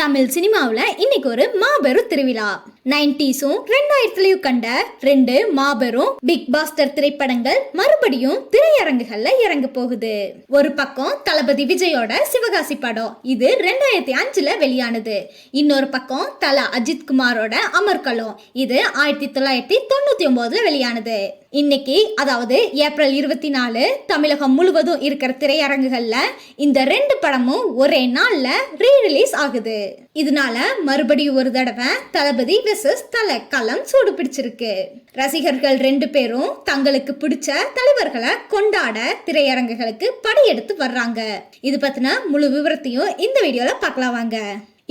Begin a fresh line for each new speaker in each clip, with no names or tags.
தமிழ் சினிமாவில் இன்னைக்கு ஒரு மாபெரும் திருவிழா. 90s 2000 கண்ட 2 மாபெரும் பிக் பாஸ்டர் திரைப்படங்கள் மறுபடியும் திரையரங்குகள்ல இறங்க போகுது. ஒரு பக்கம் தளபதி விஜயோட சிவகாசி படம், இது 2005 வெளியானது. இன்னொரு பக்கம் தல அஜித் குமாரோட அமர்கலம், இது 1999 வெளியானது. இன்னைக்கு அதாவது ஏப்ரல் 24 தமிழகம் முழுவதும் இருக்கிற திரையரங்குகள்ல இந்த 2 படமும் ஒரே நாள்ல ரீ ரிலீஸ் ஆகுது. இதனால மறுபடியும் ஒரு தடவை தளபதி வெர்சஸ் தல களம் சூடு பிடிச்சிருக்கு. ரசிகர்கள் 2 பேரும் தங்களுக்கு பிடிச்ச தலைவர்களை கொண்டாட திரையரங்குகளுக்கு படையெடுத்து வர்றாங்க. இது பத்தின முழு விவரத்தையும் இந்த வீடியோல பார்க்கலாம் வாங்க.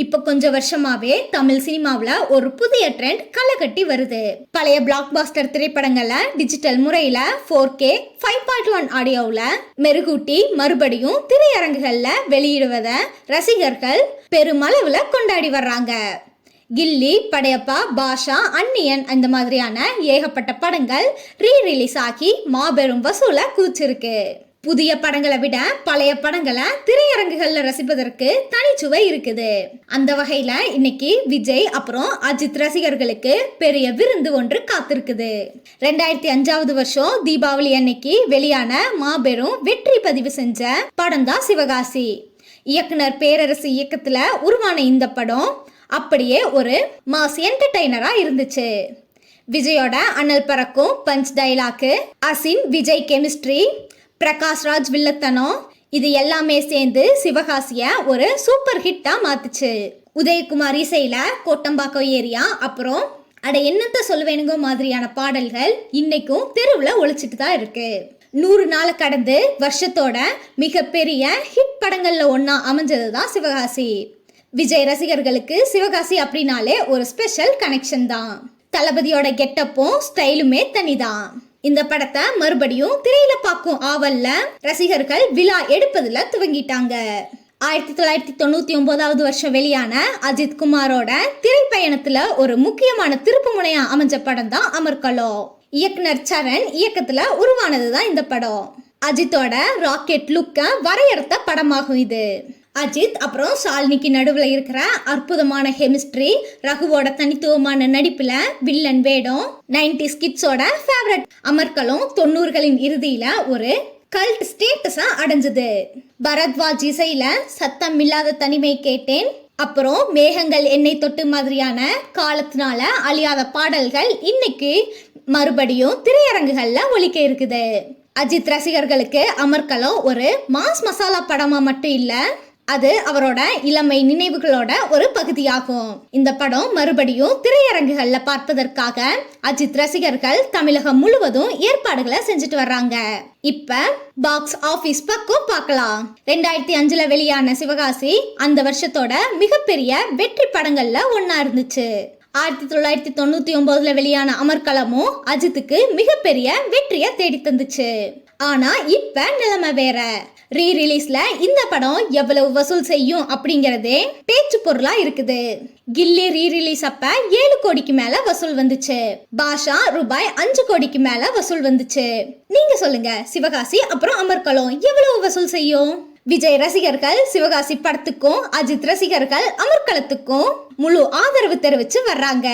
இப்ப கொஞ்சம் வருஷமாவே தமிழ் சினிமாவில் ஒரு புதிய ட்ரெண்ட் களை கட்டி வருது. பழைய பிளாக் பாஸ்டர் திரைப்படங்களை டிஜிட்டல் முறையில 4K 5.1 ஆடியோவில் மெருகூட்டி மறுபடியும் திரையரங்குகள்ல வெளியிடுவத ரசிகர்கள் பெருமளவுல கொண்டாடி வர்றாங்க. கில்லி, படையப்பா, பாஷா, அன்னியன் அந்த மாதிரியான ஏகப்பட்ட படங்கள் ரீ ரிலீஸ் ஆகி மாபெரும் வசூல கூச்சிருக்கு. புதிய படங்களை விட பழைய படங்களை திரையரங்குகள்ல ரசிப்பதற்கு தனிச்சுவை இருக்குது. அந்த வகையில இன்னைக்கு விஜய் அப்புறம் அஜித் ரசிகர்களுக்கு பெரிய விருந்து ஒன்று காத்திருக்குது. 2005 வருஷம் தீபாவளி அன்னைக்கு வெளியான மாபெரும் வெற்றி பதிவு செஞ்ச படம் தான் சிவகாசி. இயக்குனர் பேரரசு இயக்கத்துல உருவான இந்த படம் அப்படியே ஒரு மாஸ் என்டர்டைனரா இருந்துச்சு. விஜயோட அனல் பறக்கும் punch dialogue, Asin Vijay chemistry, Prakash Raj வில்லத்தனம், இது எல்லாமே சேர்ந்து சிவகாசிய ஒரு சூப்பர் ஹிட்டா மாத்துச்சு. உதயகுமார் இசையில கோட்டம்பாக்கம் ஏரியா அப்புறம் அட என்னத்த சொல்லுவேனுங்க மாதிரியான பாடல்கள் இன்னைக்கும் தெருவுல ஒழிச்சிட்டு தான் இருக்கு. 100 நாளை கடந்து வருஷத்தோட மிகப்பெரிய ஹிட் படங்கள்ல ஒன்னா அமைஞ்சது தான் சிவகாசி. விஜய் ரசிகர்களுக்கு சிவகாசி அப்படின்னாலே ஒரு ஸ்பெஷல் கனெக்ஷன் தான். தளபதியோட கெட்டப்பும் ஸ்டைலுமே தனிதான். இந்த படத்தை மறுபடியும் திரையில பார்க்கும் ஆவல்ல ரசிகர்கள் விழா எடுப்பதுல துவங்கிட்டாங்க. 1999 வருஷம் வெளியான அஜித் குமாரோட திரைப்பயணத்துல ஒரு முக்கியமான திருப்பு முனையா அமைஞ்ச படம் தான் அமர்கலம். இயக்குனர் சரண் இயக்கத்துல உருவானதுதான் இந்த படம். அஜித்தோட ராக்கெட் லுக்க வரையறுத்த படமாகும் இது. அஜித் அப்புறம் ஷாலினிக்கு நடுவில் இருக்கிற அற்புதமான கெமிஸ்ட்ரி, ரகுவோட தனித்துவமான நடிப்புல வில்லன் வேடம், 90s கிட்ஸோட ஃபேவரட் அமர்கலம் 90களின் இறுதியில ஒரு கல்ட் ஸ்டேட்டஸா அடைஞ்சது. பரத்வாஜ் இசையில சத்தம் இல்லாத தனிமை கேட்டேன், அப்புறம் மேகங்கள் என்னை தொட்டு மாதிரியான காலத்தினால அழியாத பாடல்கள் இன்னைக்கு மறுபடியும் திரையரங்குகள்ல ஒலிக்க இருக்குது. அஜித் ரசிகர்களுக்கு அமர்கலம் ஒரு மாஸ் மசாலா படமா மட்டும் இல்ல, அது அவரோட இளமை நினைவுகளோட ஒரு பகுதியாகும். இந்த படம் மறுபடியும் திரையரங்குகள்ல பார்ப்பதற்காக அஜித் ரசிகர்கள் தமிழகம் முழுவதும் ஏற்பாடுகளை செஞ்சுட்டு வர்றாங்க. இப்ப பாக்ஸ் ஆபீஸ் பக்கம் பார்க்கலாம். 2005 வெளியான சிவகாசி அந்த வருஷத்தோட மிகப்பெரிய வெற்றி படங்கள்ல ஒன்னா இருந்துச்சு. 1999 வெளியான அமர்கலமும் அஜித்துக்கு மிகப்பெரிய வெற்றியை தேடி தந்துச்சு. ஆனா இப்ப நிலைமை வேற. ரீ ரிலீஸ்ல இந்த படம் எவ்வளவு வசூல் செய்யும் அப்படிங்கறதே பேச்சு பொருளா இருக்குது. கில்லி ரீ ரிலீஸ் அப்ப 7 கோடிக்கு மேல வசூல் வந்துச்சு. பாஷா ரூபாய் 5 கோடிக்கு மேல வசூல் வந்துச்சு. நீங்க சொல்லுங்க, சிவகாசி அப்புறம் அமர்கலம் எவ்வளவு வசூல் செய்யும்? விஜய் ரசிகர்கள் சிவகாசி படத்துக்கும் அஜித் ரசிகர்கள் அமர்கலத்துக்கும் முழு ஆதரவு தெரிவிச்சு வர்றாங்க.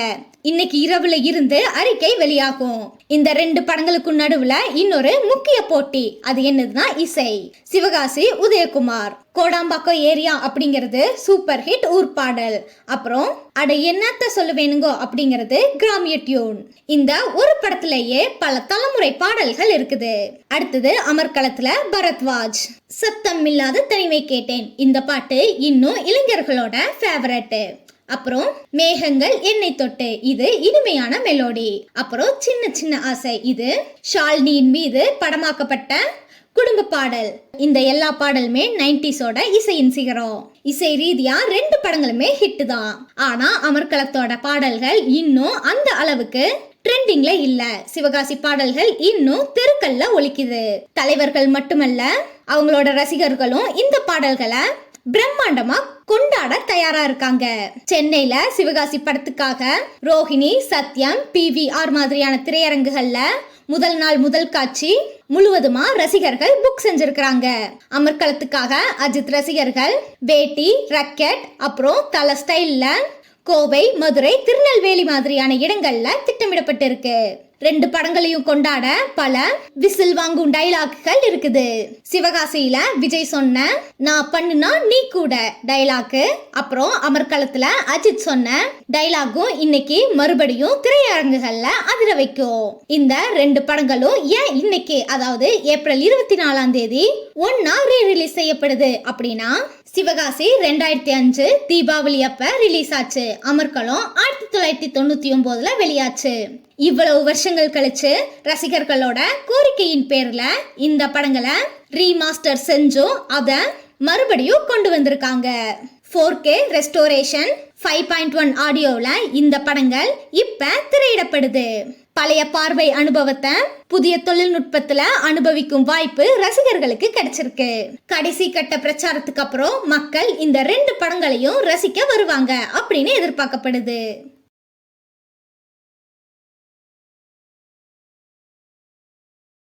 இன்னைக்கு இரவுல இருந்து அறிக்கை வெளியாகும். இந்த 2 படங்களுக்கும் நடுவுல இன்னொரு முக்கிய போட்டி, அது என்னதுன்னா இசை. சிவகாசி உதயகுமார், கோடாம்பாக்கம் ஏரியா அப்படிங்கிறது சூப்பர் ஹிட் ஊர்பாடல், அப்புறம் அட என்னத்த சொல்லுவேனுங்கோ அப்படிங்கிறது கிராமிய டியூன். இந்த ஒரு படத்திலேயே பல தலைமுறை பாடல்கள் இருக்குது. அடுத்தது அமர்கலத்துல பரத்வாஜ், சத்தம் இல்லாத தனிமை கேட்டேன், இந்த பாட்டு இன்னும் இளைஞர்களோட ஃபேவரட். அப்புறம் மேகங்கள் என்னை தொட்டு, இது இனிமையான மெலோடி. அப்புறம் சின்ன சின்ன ஆசை, இது ஷாலினியின் மீது படமாக்கப்பட்ட குடும்ப பாடல். இந்த எல்லா பாடலுமே 90soட இசையின் சிகரம். இசை ரீதியா 2 படங்களுமே ஹிட் தான். ஆனா அமர்கலத்தோட பாடல்கள் இன்னும் அந்த அளவுக்கு ட்ரெண்டிங்ல இல்ல. சிவகாசி பாடல்கள் இன்னும் தெருக்கல்ல ஒலிக்குது. தலைவர்கள் மட்டுமல்ல, அவங்களோட ரசிகர்களும் இந்த பாடல்களை பிரம்மாண்டமா கொண்டாட தயாரா இருக்காங்க. சென்னையில சிவகாசி படத்துக்காக ரோஹிணி, சத்யம், PVR மாதிரியான திரையரங்குகள்ல முதல் நாள் முதல் காட்சி முழுவதுமா ரசிகர்கள் புக் செஞ்சிருக்கிறாங்க. அமர்க்களத்துக்காக அஜித் ரசிகர்கள் வேட்டி, ரக்கெட், அப்புறம் தல ஸ்டைல்ல கோவை, மதுரை, திருநெல்வேலி மாதிரியான இடங்கள்ல திட்டமிடப்பட்டிருக்கு. 2 படங்களையும் கொண்டாட பல விசில் வாங்கும் டைலாக்குகள் இருக்குது. சிவகாசியில விஜய் சொன்ன நான் பண்ணுனா நீ கூட டைலாக்கு, அப்புறம் அமர்க்களத்துல அஜித் சொன்ன டைலாகும் இன்னைக்கு மறுபடியும் திரையரங்குகள்ல அதிர வைக்கும். இந்த 2 படங்களும் ஏன் இன்னைக்கு, அதாவது ஏப்ரல் 24ஆம் தேதி ஒன்னா ரீ-ரிலீஸ் செய்யப்படுது அப்படின்னா, சிவகாசி 2005 தீபாவளி அப்ப ரிலீஸ் ஆச்சு. அமர்க்களம் 1999ல வெளியாச்சு. இவ்வளவு வருஷங்கள் கழிச்சு ரசிகர்களோட கோரிக்கையின் பேர்ல இந்த படங்களை ரீமாஸ்டர் செஞ்சும் அத மறுபடியும் கொண்டு வந்திருக்காங்க. 4K ரெஸ்டோரேஷன் 5.1 ஆடியோல இந்த படங்கள் இப்ப திரையிடப்படுது. பழைய பார்வை அனுபவத்தை புதிய தொழில்நுட்பத்துல அனுபவிக்கும் வாய்ப்பு ரசிகர்களுக்கு கிடைச்சிருக்கு. கடைசி கட்ட பிரச்சாரத்துக்கு அப்புறம் மக்கள் இந்த 2 படங்களையும் ரசிக்க வருவாங்க அப்படின்னு எதிர்பார்க்கப்படுது.